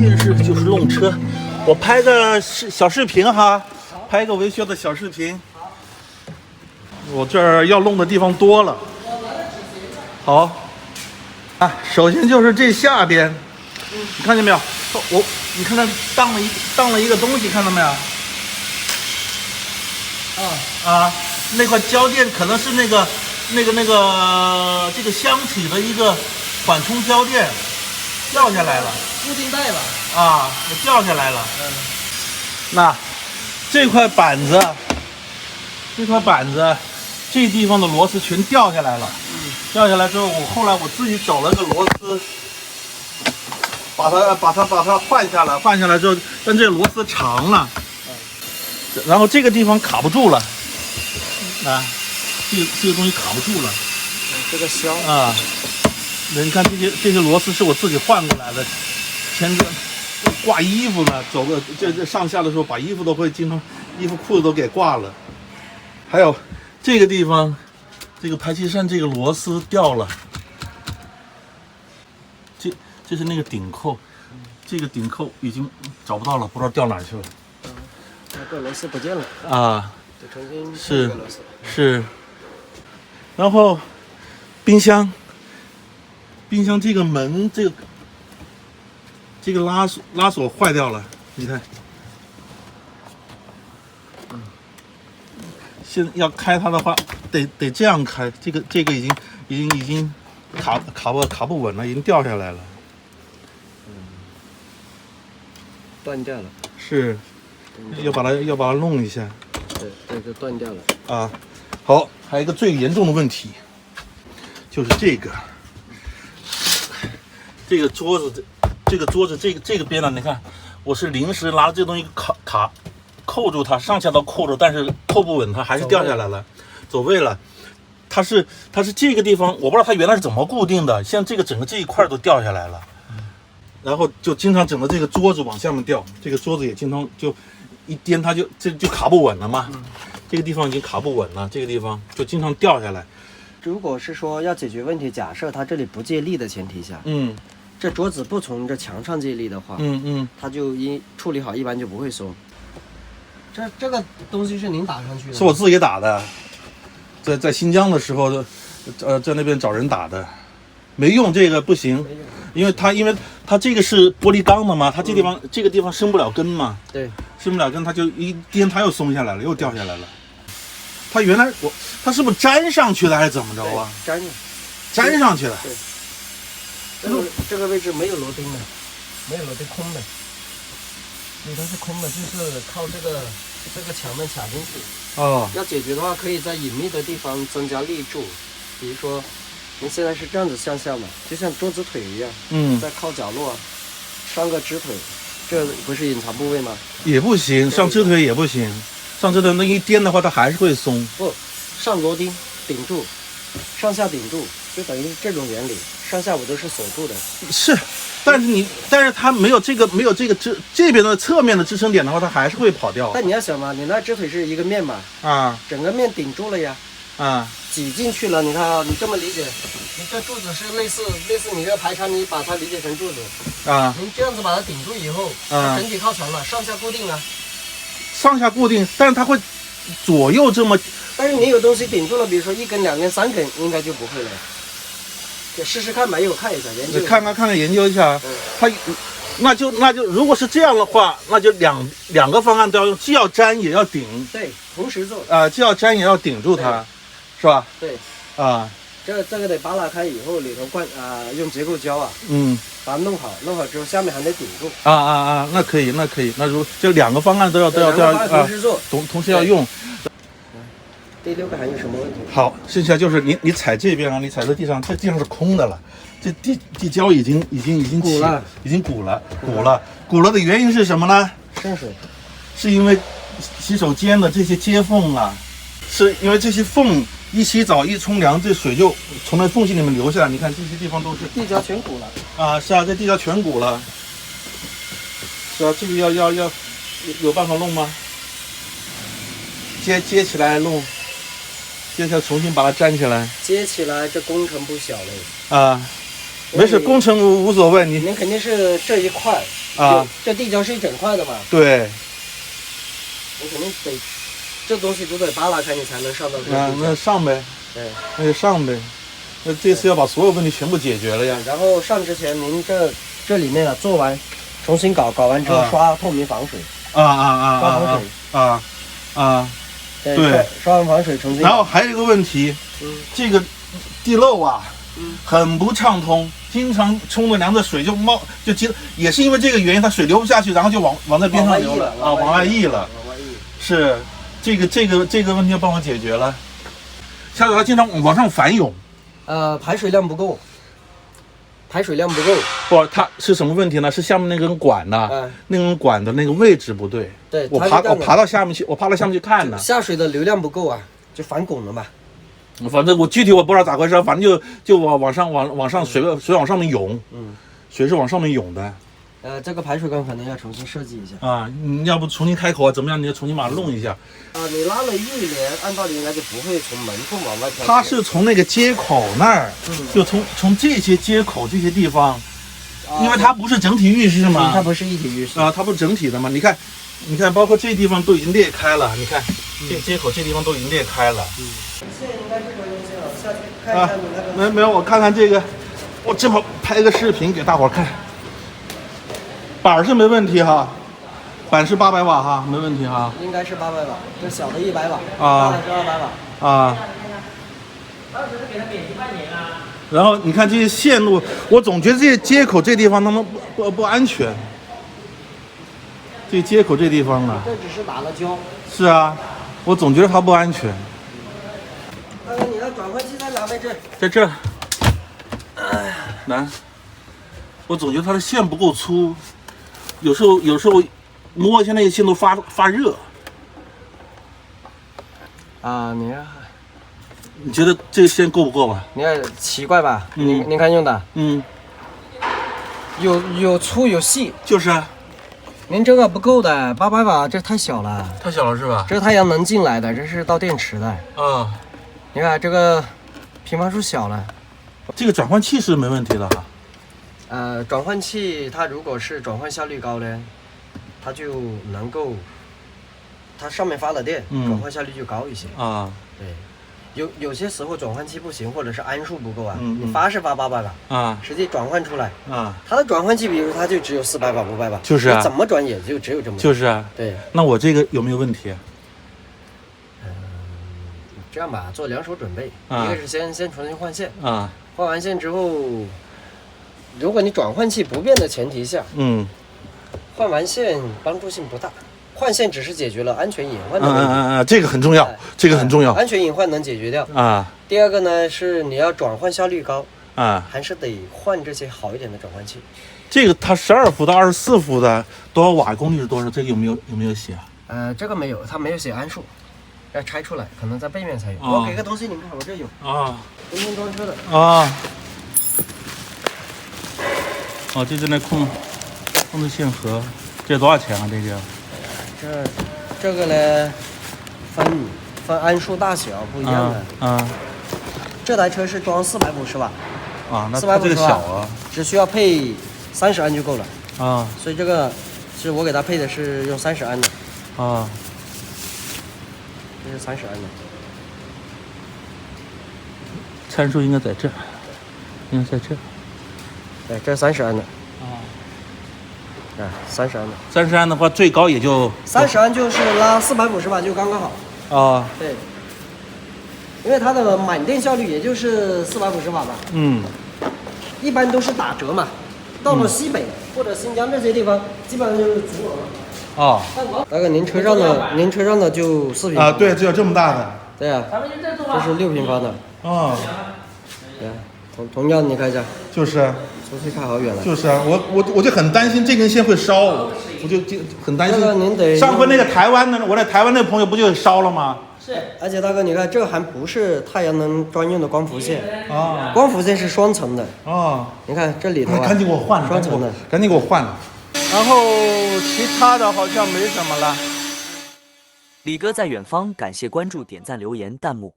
件事就是弄车，我拍个小视频哈，拍个维修的小视频。我这儿要弄的地方多了。好，啊，首先就是这下边，你看见没有？你看它当了一个东西，看到没有？那块胶垫可能是这个箱体的一个缓冲胶垫掉下来了，固定带吧？掉下来了。那这块板子，这地方的螺丝全掉下来了。掉下来之后，后来我自己找了个螺丝，把它换下来。换下来之后，但这螺丝长了，然后这个地方卡不住了。这个东西卡不住了。这个销你看这些螺丝是我自己换过来的。前阵挂衣服呢，走个这上下的时候，把衣服都会经常衣服裤子都给挂了。还有这个地方，这个排气扇这个螺丝掉了。这是那个顶扣，这个顶扣已经找不到了，不知道掉哪去了。那个螺丝不见了就重新是，然后冰箱这个门这个拉锁坏掉了，你看，现在要开它的话，得这样开，这个已经卡不稳了，已经掉下来了，断掉了，是，要把它弄一下，对，就断掉了好，还有一个最严重的问题，就是这个桌子，这个边呢，你看，我是临时拿这东西扣住它，上下都扣住，但是扣不稳，它还是掉下来了，走位了。它是这个地方，我不知道它原来是怎么固定的，现在整个这一块都掉下来了，然后就经常整个这个桌子往下面掉，这个桌子也经常就一颠，它就卡不稳了嘛。这个地方已经卡不稳了，这个地方就经常掉下来。如果是说要解决问题，假设它这里不借力的前提下，这桌子不从这墙上借力的话，它就处理好，一般就不会松。这个东西是您打上去的？是我自己打的，在新疆的时候，在那边找人打的，没用，这个不行，因为它这个是玻璃钢的嘛，它这个地方生不了根嘛，对，生不了根，它就一颠，它又松下来了，又掉下来了。它原来它是不是粘上去的还是怎么着啊？粘上去了。对，这个位置没有螺钉的，没有螺钉，空的，里头是空的，就是靠这个墙面卡进去。要解决的话，可以在隐秘的地方增加立柱，比如说，您现在是这样子向下嘛，就像桌子腿一样，再靠角落上个支腿，这不是隐藏部位吗？也不行，上支腿也不行。上支腿那一颠的话，它还是会松。不，上螺钉顶住，上下顶住，就等于这种原理，上下我都是锁住的。是，但是它没有这个这边的侧面的支撑点的话，它还是会跑掉。但你要想嘛，你那支腿是一个面嘛，整个面顶住了呀，挤进去了。你看你这么理解，你这柱子是类似你这个排场，你把它理解成柱子您这样子把它顶住以后，它整体靠墙了，上下固定了。上下固定，但是它会左右这么。但是你有东西顶住了，比如说1根、2根、3根，应该就不会了。试试看吧，我看一下，研究一下。看看，研究一下。它，那就，如果是这样的话，那就两个方案都要用，既要粘也要顶。对，同时做。既要粘也要顶住它，是吧？对。这个得扒拉开以后，里头用结构胶把它弄好之后，下面还得顶住。那可以，那如就两个方案都要同时做，同时要用。第6个还有什么问题？好，剩下就是你踩这边你踩在地上，这地上是空的了，这地胶已经鼓了，鼓了的原因是什么呢？渗水，是因为洗手间的这些接缝是因为这些缝。一洗澡一冲凉，这水就从那缝隙里面流下来。你看这些地方都是地胶全鼓了是这地胶全鼓了。是这个要有办法弄吗？接起来弄，接下来重新把它粘起来。接起来这工程不小嘞没事，工程无所谓，您肯定是这一块啊，这地胶是一整块的嘛。对，你肯定得这东西都得扒拉开，你才能上到这个地胶。那上呗，对，那就上呗。那这次要把所有问题全部解决了呀。然后上之前，您这里面做完，重新搞完之后刷透明防水。刷防水。对，刷完防水重新。然后还有一个问题，这个地漏啊，很不畅通，经常冲着凉的水就冒就积，也是因为这个原因，它水流不下去，然后就往那边上流了啊，往外溢了。是，这个问题要帮我解决了。下水它经常往上反涌。排水量不够。不，它是什么问题呢？是下面那根管呢，那根管的那个位置不对。对，我爬到下面去，我爬到下面去看呢。下水的流量不够啊，就反拱了嘛。反正我具体我不知道咋回事，反正就往上水往上面涌。水是往上面涌的。这个排水管可能要重新设计一下啊，你要不重新开口啊，怎么样？你要重新把它弄一下。你拉了浴帘，按道理应该就不会从门缝往外飘。它是从那个接口那儿，就从这些接口这些地方，因为它不是整体浴室嘛，它不是一体浴室啊，它不是整体的嘛。你看，包括这地方都已经裂开了，你看这接口这地方都已经裂开了。线应该是这个东西了，下去看一下你那个。没有，我看看这个，我正好拍个视频给大伙看。板是没问题哈，板是800瓦哈，没问题哈。应该是800瓦，这小的100瓦，大的是200瓦。啊。然后你看这些线路，我总觉得这些接口这地方他们不安全。这接口这地方啊。这只是打了胶。是啊，我总觉得它不安全。你的转换器在哪位置？在这。来，我总觉得它的线不够粗。有时候摸一下那个线都发热。你觉得这个线够不够啊？你看奇怪吧？您看用的，有粗有细，就是啊。您这个不够的，800瓦这太小了。太小了是吧？这是太阳能进来的，这是到电池的。啊，你看这个平方数小了。这个转换器是没问题的哈。转换器它如果是转换效率高呢，它就能够，它上面发了电，转换效率就高一些啊。对，有些时候转换器不行，或者是安数不够啊，你发是发800瓦啊，实际转换出来啊，它的转换器比如它就只有400瓦、500瓦，就是啊，怎么转也就只有这么，就是啊，对。那我这个有没有问题？这样吧，做2手准备，一个是先重新换线啊，换完线之后。如果你转换器不变的前提下，换完线帮助性不大，换线只是解决了安全隐患的问题。这个很重要，这个很重要。安全隐患能解决掉啊。第二个呢是你要转换效率高啊，还是得换这些好一点的转换器。这个它12伏到24伏的多少瓦功率是多少？这个有没有写啊？这个没有，它没有写安数，要拆出来，可能在背面才有。我给个东西你们看，我这有啊，中间装车的啊。哦，这是那控制线盒，这多少钱啊？这个呢，分安数大小不一样的。这台车是装450瓦。啊，那它这个小啊，只需要配30安就够了。啊，所以这个是我给它配的是用30安的。啊，这是30安的。参数应该在这，应该在这。对，这是30安的。30安的。30安的话，最高也就30安就是拉450瓦就刚刚好。啊。对。因为它的满电效率也就是450瓦吧。一般都是打折嘛，到了西北或者新疆这些地方，基本上就是足额。啊。大哥，您车上的就4平方。啊，对，只有这么大的。对啊。这是6平方的。啊。对。同样你看一下。就是。出去看好远了。就是啊，我就很担心这根线会烧，我就很担心。这个您得。上回那个台湾的，我在台湾那个朋友不就烧了吗？是。而且大哥，你看这还不是太阳能专用的光伏线啊，光伏线是双层的啊。你看这里头赶紧给我换了，双层的，赶紧给我换了。然后其他的好像没什么了。李哥在远方，感谢关注、点赞、留言、弹幕。